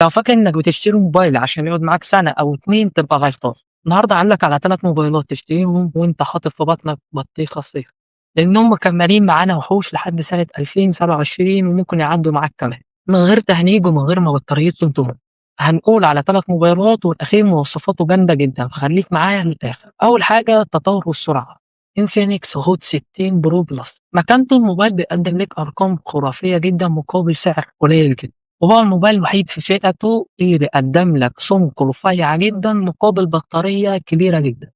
لو فاكر إنك بتشتري موبايل عشان يقعد معاك سنة أو 2 تبقى غلطان. النهارده هاقول لك على 3 موبايلات تشتريهم وأنت حاطط في بطنك بطيخة صيف، لأنهم مكملين معانا وحوش لحد سنة 2027 وممكن يعدّوا معاك كمان، من غير تهنيج ومن غير ما بطاريتهم تموت. هنقول على 3 موبايلات والأخير مواصفاته جامدة جدًا، فخليك معايا للآخر. أول حاجة التطور والسرعة، Infinix Hot 60 Pro Plus. مكانته الموبايل بيقدم لك أرقام خرافية جدًا مقابل سعر قليل جدًا. وهو الموبايل الوحيد في فئته اللي بيقدّم لك سُمك رفيّع جدًا مقابل بطارية كبيرة جدًا.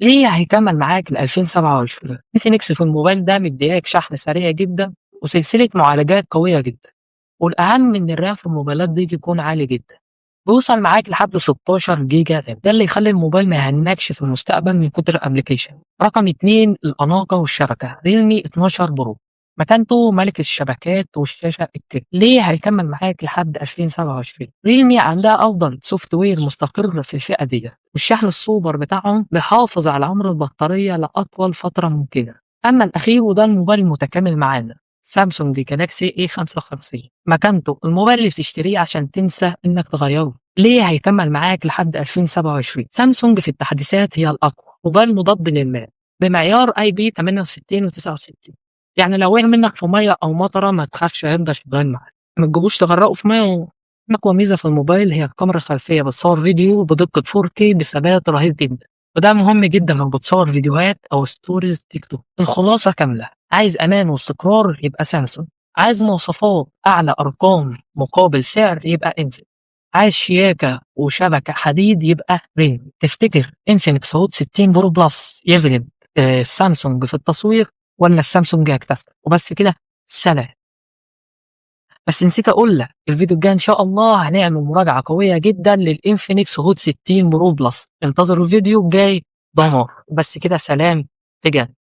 ليه هيكمّل معاك ل2027. Infinix في الموبايل ده مدّياك شحن سريع جدًا وسلسلة معالجات قوية جدًا، والأهم إن الرام في الموبايلات دي بيكون عالي جدًا، بيوصل معاك لحد 16 جيجا رام، ده اللي يخلّي الموبايل ما يهنّكش في المستقبل من كتر الأبليكيشن. رقم 2 الأناقة والشبكة، Realme 12 Pro. مكانته ملك الشبكات والشاشة ليه هيكمّل معاك لحد 2027. Realme عندها أفضل سوفت وير مستقر في الفئة ديّة، والشحن السوبر بتاعهم بيحافظ على عمر البطارية لأطول فترة ممكنة. أمّا الأخير وده الموبايل المتكامل معانا، سامسونج جالاكسي A55. مكانته الموبايل اللي بتشتريه عشان تنسى إنك تغيّره. ليه هيكمّل معاك لحد 2027. سامسونج في التحديثات هي الأقوى، موبايل مضاد للماء بمعيار IP68 و69، يعني لو وقع منك في مَيّة أو مطرة ما تخافش هيفضل شغال معاك. ما تجيبوش تغرقه في مَيّة. أقوى ميزة في الموبايل هي الكاميرا الخلفية، بتصور فيديو بدقة 4K بثبات رهيب جدًا، وده مهم جدًا لو بتصور فيديوهات أو stories تيك توك. الخلاصة كاملة، عايز أمان واستقرار يبقى سامسونج، عايز مواصفات أعلى أرقام مقابل سعر يبقى Infinix، عايز شياكة وشبكة حديد يبقى Realme. تفتكر Infinix Hot 60 Pro Plus يغلب السامسونج في التصوير والّا السامسونج هيكتسح؟ وبس كده، سلام. بس نسيت أقول لك الفيديو الجاي إن شاء الله هنعمل مراجعة قوية جدًا للإنفينكس هوت 60 برو بلس. انتظروا الفيديو الجاي دمار. بس كده، سلام بجد.